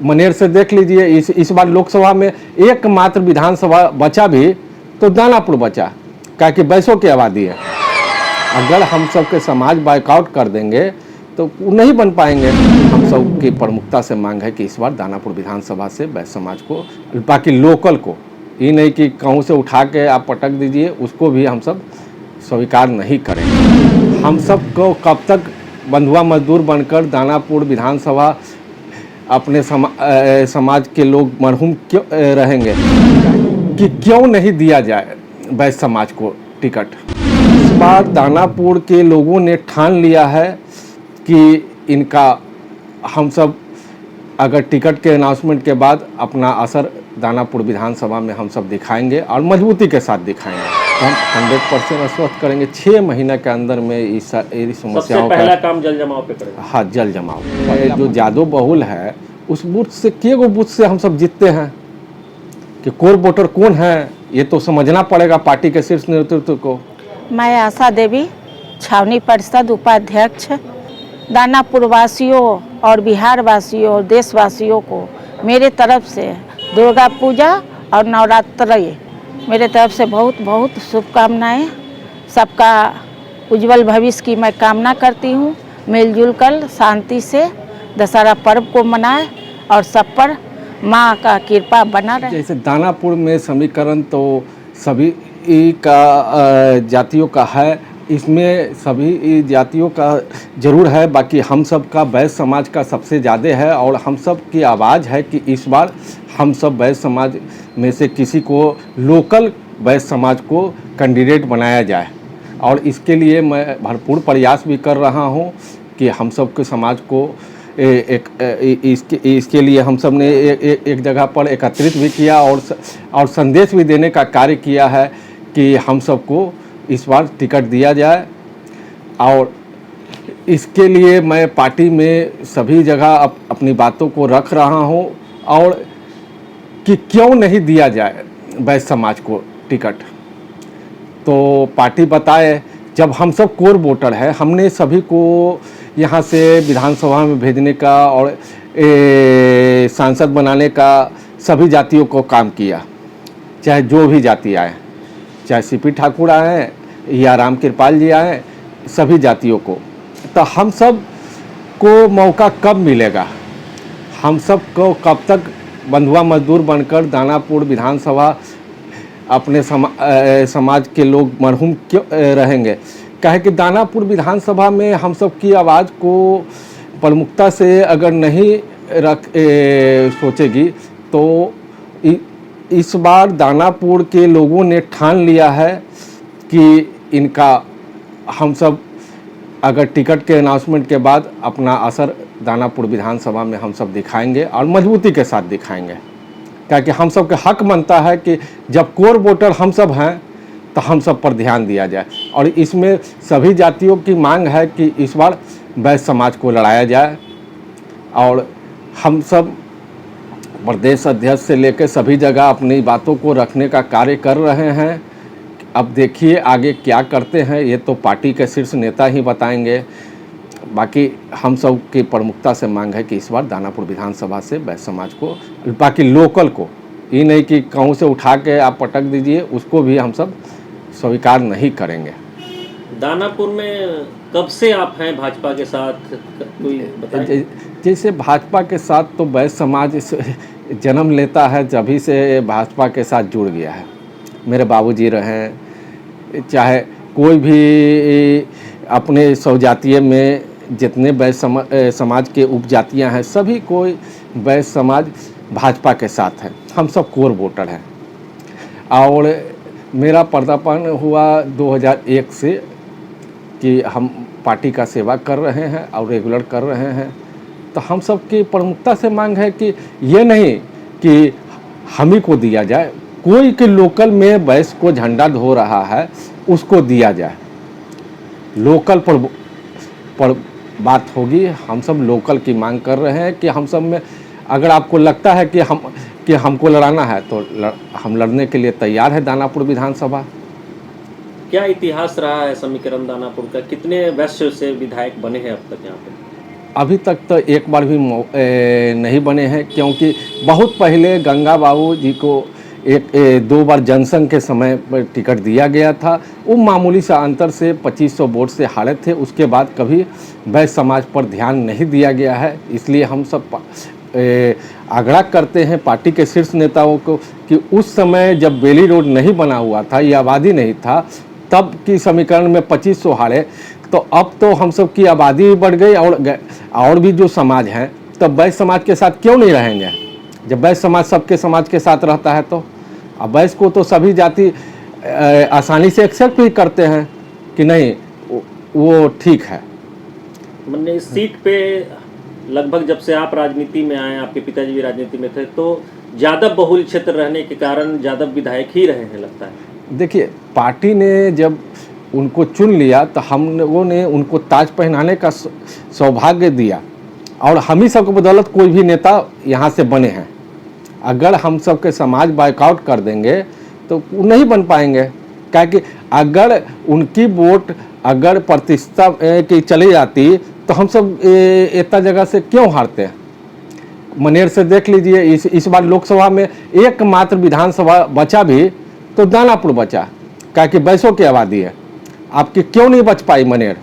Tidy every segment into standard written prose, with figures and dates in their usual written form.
मनेर से देख लीजिए, इस बार लोकसभा में एकमात्र विधानसभा बचा भी तो दानापुर बचा, क्या कि बैसों की आबादी है। अगर हम सब के समाज बाइकआउट कर देंगे तो नहीं बन पाएंगे। हम सब की प्रमुखता से मांग है कि इस बार दानापुर विधानसभा से बैस समाज को, बाकी लोकल को, ये नहीं कि कहूँ से उठा के आप पटक दीजिए, उसको भी हम सब स्वीकार नहीं करेंगे। हम सब को कब तक बंधुआ मजदूर बनकर दानापुर विधानसभा अपने समाज के लोग मरहूम क्यों रहेंगे कि क्यों नहीं दिया जाए बैस समाज को टिकट। इस बार दानापुर के लोगों ने ठान लिया है कि इनका हम सब अगर टिकट के अनाउंसमेंट के बाद अपना असर दानापुर विधानसभा में हम सब दिखाएंगे और मजबूती के साथ दिखाएंगे। हम 100% आश्वस्त करेंगे 6 महीने के अंदर में इस समस्याओं का पहला काम जल जमाव पे करेंगे। हाँ, जल जमाव। जो जादव बहुल है उस बूथ से केगो बूथ से हम सब जीतते हैं कि कोर वोटर कौन है, ये तो समझना पड़ेगा पार्टी के शीर्ष नेतृत्व को। मैं आशा देवी, छावनी परिषद उपाध्यक्ष, दानापुर वासियों और बिहार वासियों और देशवासियों को मेरे तरफ से दुर्गा पूजा और नवरात्रि मेरे तरफ से बहुत बहुत शुभकामनाएं। सबका उज्जवल भविष्य की मैं कामना करती हूँ। मिलजुल कर शांति से दशहरा पर्व को मनाएं और सब पर माँ का कृपा बना रहे। जैसे दानापुर में समीकरण तो सभी का जातियों का है, इसमें सभी जातियों का जरूर है, बाकी हम सब का बैस समाज का सबसे ज़्यादा है और हम सब की आवाज़ है कि इस बार हम सब बैस समाज में से किसी को लोकल बैस समाज को कैंडिडेट बनाया जाए। और इसके लिए मैं भरपूर प्रयास भी कर रहा हूँ कि हम सब के समाज को इसके लिए हम सब ने एक जगह पर एकत्रित भी किया और संदेश भी देने का कार्य किया है कि हम सबको इस बार टिकट दिया जाए। और इसके लिए मैं पार्टी में सभी जगह अपनी बातों को रख रहा हूं और कि क्यों नहीं दिया जाए बैस समाज को टिकट। तो पार्टी बताए, जब हम सब कोर वोटर है, हमने सभी को यहाँ से विधानसभा में भेजने का और सांसद बनाने का सभी जातियों को काम किया, चाहे जो भी जाति आए, चाहे सीपी ठाकुर आए या राम कृपाल जी आए, सभी जातियों को। तो हम सब को मौका कब मिलेगा? हम सब को कब तक बंधुआ मजदूर बनकर दानापुर विधानसभा अपने समाज के लोग मरहूम क्यों रहेंगे? क्या है कि दानापुर विधानसभा में हम सब की आवाज़ को प्रमुखता से अगर नहीं सोचेगी तो इस बार दानापुर के लोगों ने ठान लिया है कि इनका हम सब अगर टिकट के अनाउंसमेंट के बाद अपना असर दानापुर विधानसभा में हम सब दिखाएंगे और मजबूती के साथ दिखाएंगे। क्योंकि हम सब का हक बनता है कि जब कोर वोटर हम सब हैं तो हम सब पर ध्यान दिया जाए। और इसमें सभी जातियों की मांग है कि इस बार बैस समाज को लड़ाया जाए। और हम सब प्रदेश अध्यक्ष से लेकर सभी जगह अपनी बातों को रखने का कार्य कर रहे हैं। अब देखिए आगे क्या करते हैं, ये तो पार्टी के शीर्ष नेता ही बताएंगे। बाकी हम सब की प्रमुखता से मांग है कि इस बार दानापुर विधानसभा से बैस समाज को, बाकी लोकल को, ये नहीं कि कहूँ से उठा के आप पटक दीजिए, उसको भी हम सब स्वीकार नहीं करेंगे। दानापुर में कब से आप हैं भाजपा के साथ, कोई बताएं? जैसे भाजपा के साथ तो बैस समाज जन्म लेता है, जभी से भाजपा के साथ जुड़ गया है। मेरे बाबूजी रहे, चाहे कोई भी अपने स्वजातीय में जितने बैस समाज के उपजातियां हैं, सभी कोई बैस समाज भाजपा के साथ है। हम सब कोर वोटर हैं। और मेरा पदार्पण हुआ 2001 से कि हम पार्टी का सेवा कर रहे हैं और रेगुलर कर रहे हैं। तो हम सब की प्रमुखता से मांग है कि ये नहीं कि हम ही को दिया जाए, कोई के लोकल में बैस को झंडा धो रहा है उसको दिया जाए। लोकल पर बात होगी। हम सब लोकल की मांग कर रहे हैं कि हम सब में अगर आपको लगता है कि हमको लड़ाना है तो हम लड़ने के लिए तैयार है। दानापुर विधानसभा क्या इतिहास रहा है समीकरण दानापुर का? कितने वैश्य से विधायक बने हैं अब तक यहाँ पे? अभी तक तो एक बार भी नहीं बने हैं, क्योंकि बहुत पहले गंगा बाबू जी को दो बार जनसंघ के समय पर टिकट दिया गया था। वो मामूली सा अंतर से 2500 वोट से हारे थे। उसके बाद कभी वैश्य समाज पर ध्यान नहीं दिया गया है। इसलिए हम सब आग्रह करते हैं पार्टी के शीर्ष नेताओं को कि उस समय जब बेली रोड नहीं बना हुआ था, ये आबादी नहीं था, तब की समीकरण में 2500 हारे, तो अब तो हम सब की आबादी भी बढ़ गई और भी जो समाज हैं, तब वैश्य समाज के साथ क्यों नहीं रहेंगे? जब वैश्य समाज सबके समाज के साथ रहता है तो अब वैश्य को तो सभी जाति आसानी से एक्सेप्ट भी करते हैं कि नहीं, वो ठीक है। मैंने इस सीट पे लगभग जब से आप राजनीति में आए, आपके पिताजी भी राजनीति में थे, तो यादव बहुल क्षेत्र रहने के कारण यादव विधायक ही रहे हैं लगता है। देखिए, पार्टी ने जब उनको चुन लिया तो हम लोगों ने उनको ताज पहनाने का सौभाग्य दिया, और हम ही सब की बदौलत कोई भी नेता यहाँ से बने हैं। अगर हम सब के समाज बाइकआउट कर देंगे तो वो नहीं बन पाएंगे, क्योंकि अगर उनकी वोट अगर प्रतिष्ठा की चली जाती तो हम सब इतना जगह से क्यों हारते हैं? मनेर से देख लीजिए, इस बार लोकसभा में एकमात्र विधानसभा बचा भी तो दानापुर बचा, क्योंकि वैश्यों की आबादी है। आपकी क्यों नहीं बच पाई मनेर?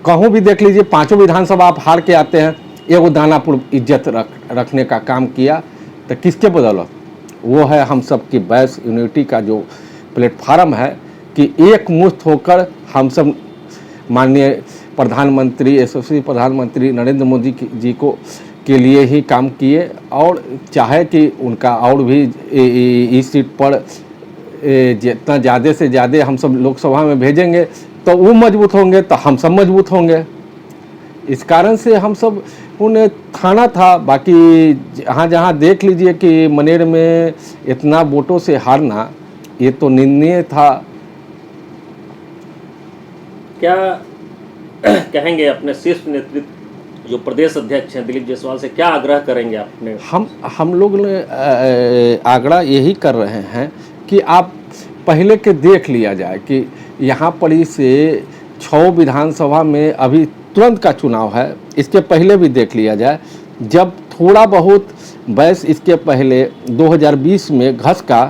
कहूँ भी देख लीजिए, 5 विधानसभा आप हार के आते हैं, एगो दानापुर इज्जत रखने का काम किया, तो किसके बदौलत? वो है हम सब की वैश्य यूनिटी का जो प्लेटफार्म है कि एक मुश्त होकर हम सब माननीय प्रधानमंत्री, यशस्वी प्रधानमंत्री नरेंद्र मोदी जी को के लिए ही काम किए, और चाहे कि उनका और भी इस सीट पर जितना ज़्यादा से ज़्यादा हम सब लोकसभा में भेजेंगे तो वो मजबूत होंगे, तो हम सब मजबूत होंगे। इस कारण से हम सब उन्हें थाना था। बाकी जहाँ देख लीजिए कि मनेर में इतना वोटों से हारना, ये तो निंदनीय था। क्या कहेंगे अपने शीर्ष नेतृत्व जो प्रदेश अध्यक्ष हैं दिलीप जायसवाल से, क्या आग्रह करेंगे आपने? हम लोग ने आग्रह यही कर रहे हैं कि आप पहले के देख लिया जाए कि यहाँ पर से 6 विधानसभा में अभी तुरंत का चुनाव है, इसके पहले भी देख लिया जाए। जब थोड़ा बहुत वैश्य इसके पहले 2020 में घस का,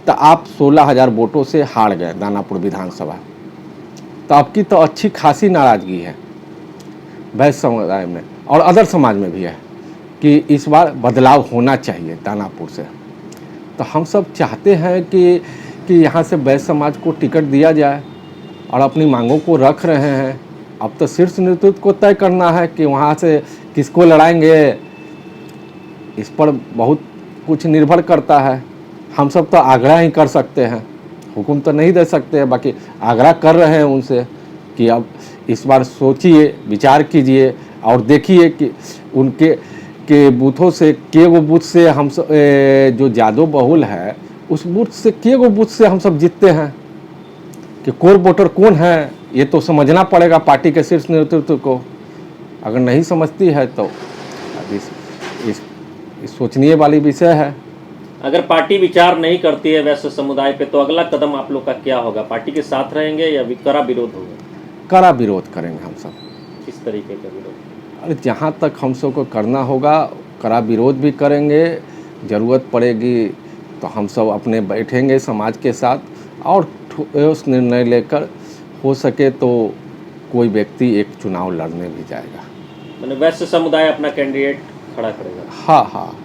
तो आप 16,000 वोटों से हार गए दानापुर विधानसभा। तो आपकी तो अच्छी खासी नाराज़गी है वैश्य समुदाय में, और अदर समाज में भी है कि इस बार बदलाव होना चाहिए दानापुर से। तो हम सब चाहते हैं कि यहाँ से वैश्य समाज को टिकट दिया जाए, और अपनी मांगों को रख रहे हैं। अब तो शीर्ष नेतृत्व को तय करना है कि वहाँ से किसको लड़ाएंगे, इस पर बहुत कुछ निर्भर करता है। हम सब तो आग्रह ही कर सकते हैं, हुक्म तो नहीं दे सकते हैं। बाकी आग्रह कर रहे हैं उनसे कि अब इस बार सोचिए, विचार कीजिए, और देखिए कि उनके के बूथों से वो बूथ से हम सब जो यादव बहुल है, उस बूथ से वो बूथ से हम सब जीतते हैं। कि कोर वोटर कौन है, ये तो समझना पड़ेगा पार्टी के शीर्ष नेतृत्व को। अगर नहीं समझती है तो इस सोचनीय वाली विषय है। अगर पार्टी विचार नहीं करती है वैश्य समुदाय पे, तो अगला कदम आप लोग का क्या होगा? पार्टी के साथ रहेंगे या कड़ा विरोध होगा? कड़ा विरोध करेंगे हम सब। किस तरीके का विरोध? अरे जहाँ तक हम सब को करना होगा, कड़ा विरोध भी करेंगे। ज़रूरत पड़ेगी तो हम सब अपने बैठेंगे समाज के साथ, और उस निर्णय लेकर हो सके तो कोई व्यक्ति एक चुनाव लड़ने भी जाएगा। मैंने वैश्य समुदाय अपना कैंडिडेट खड़ा करेगा? हाँ,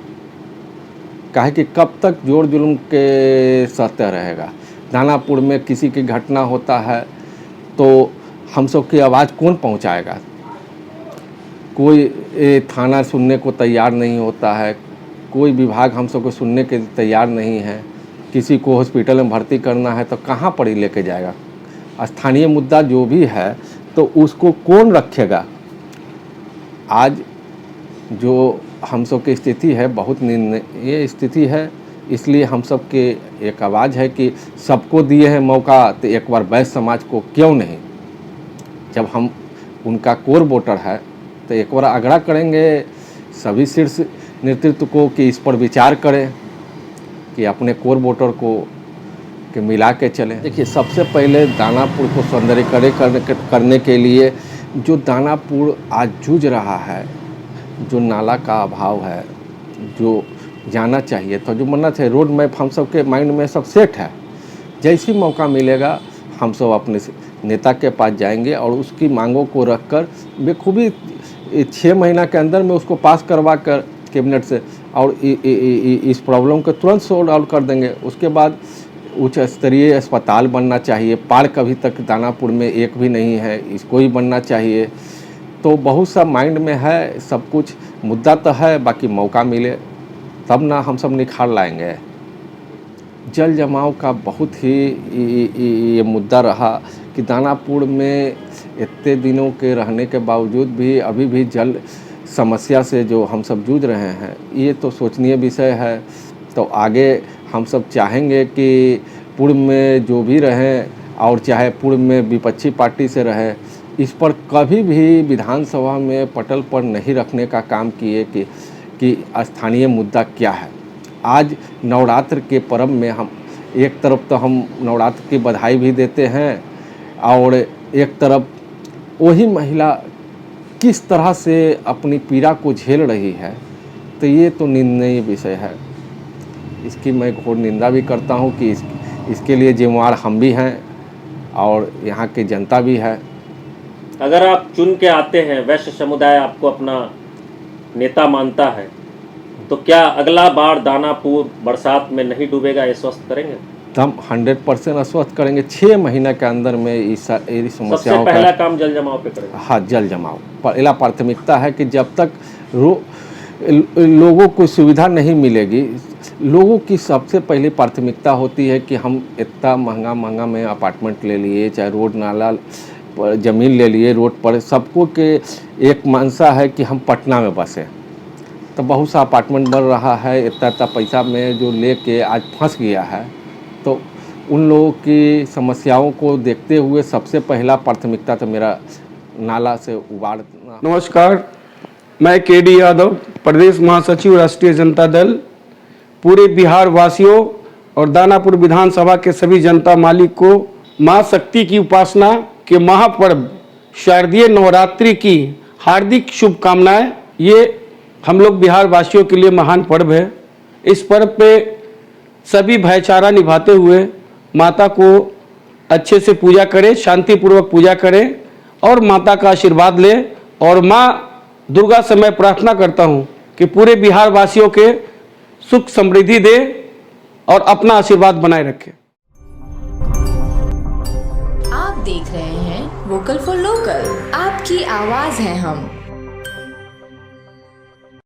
काहे कि कब तक जोर जुल्म के सहते रहेगा। दानापुर में किसी की घटना होता है तो हम सब की आवाज़ कौन पहुंचाएगा? कोई थाना सुनने को तैयार नहीं होता है, कोई विभाग हम सब को सुनने के तैयार नहीं है। किसी को हॉस्पिटल में भर्ती करना है तो कहाँ पर ही लेके जाएगा? स्थानीय मुद्दा जो भी है तो उसको कौन रखेगा? आज जो हम सब की स्थिति है, बहुत निंदनीय स्थिति है। इसलिए हम सब के एक आवाज़ है कि सबको दिए हैं मौका, तो एक बार वैश्य समाज को क्यों नहीं? जब हम उनका कोर वोटर है तो एक बार आग्रह करेंगे सभी शीर्ष नेतृत्व को कि इस पर विचार करें कि अपने कोर वोटर को मिला के चलें। देखिए, सबसे पहले दानापुर को सौंदर्यीकरण करने के लिए जो दानापुर आज जूझ रहा है, जो नाला का अभाव है, जो जाना चाहिए था, जो मन्नत है, रोड मैप हम सब के माइंड में सब सेट है। जैसी मौका मिलेगा हम सब अपने नेता के पास जाएंगे और उसकी मांगों को रखकर बेखूबी 6 महीना के अंदर में उसको पास करवा कर कैबिनेट से और इस प्रॉब्लम को तुरंत सॉल्व आउट कर देंगे। उसके बाद उच्च स्तरीय अस्पताल बनना चाहिए। पार्क अभी तक दानापुर में एक भी नहीं है, इसको ही बनना चाहिए। तो बहुत सा माइंड में है, सब कुछ मुद्दा तो है, बाकी मौका मिले तब ना हम सब निखार लाएंगे। जल जमाव का बहुत ही ये मुद्दा रहा कि दानापुर में इतने दिनों के रहने के बावजूद भी अभी भी जल समस्या से जो हम सब जूझ रहे हैं, ये तो सोचनीय विषय है। तो आगे हम सब चाहेंगे कि पूर्व में जो भी रहें और चाहे पूर्व में विपक्षी पार्टी से रहे, इस पर कभी भी विधानसभा में पटल पर नहीं रखने का काम किए कि स्थानीय मुद्दा क्या है। आज नवरात्र के पर्व में हम एक तरफ तो हम नवरात्र की बधाई भी देते हैं और एक तरफ वही महिला किस तरह से अपनी पीड़ा को झेल रही है, तो ये तो निंदनीय विषय है। इसकी मैं घोर निंदा भी करता हूँ कि इसके लिए जिम्मेवार हम भी हैं और यहाँ की जनता भी है। अगर आप चुन के आते हैं, वैश्य समुदाय आपको अपना नेता मानता है, तो क्या अगला बार दानापुर बरसात में नहीं डूबेगा, ये स्वस्थ करेंगे? तो हम 100% आश्वस्त करेंगे। 6 महीने के अंदर में इस समस्याओं सबसे पहला काम जल जमाव पे करेंगे। हाँ, जल जमाव पहला प्राथमिकता है कि जब तक लोगों को सुविधा नहीं मिलेगी, लोगों की सबसे पहली प्राथमिकता होती है कि हम इतना महंगा में अपार्टमेंट ले लिए, चाहे रोड नाला पर ज़मीन ले लिए, रोड पर सबको के एक मंशा है कि हम पटना में बसें। तो बहुत सा अपार्टमेंट बन रहा है, इतना पैसा में जो लेके आज फंस गया है। तो उन लोगों की समस्याओं को देखते हुए सबसे पहला प्राथमिकता तो मेरा नाला से उबारना। नमस्कार, मैं केडी यादव, प्रदेश महासचिव राष्ट्रीय जनता दल। पूरे बिहार वासियों और दानापुर विधानसभा के सभी जनता मालिक को माँ शक्ति की उपासना के महापर्व शारदीय नवरात्रि की हार्दिक शुभकामनाएं। ये हम लोग बिहार वासियों के लिए महान पर्व है। इस पर्व पे सभी भाईचारा निभाते हुए माता को अच्छे से पूजा करें, शांतिपूर्वक पूजा करें और माता का आशीर्वाद लें। और माँ दुर्गा से मैं प्रार्थना करता हूँ कि पूरे बिहार वासियों के सुख समृद्धि दे और अपना आशीर्वाद बनाए रखें। आप देख रहे हैं वोकल फॉर लोकल, आपकी आवाज है हम।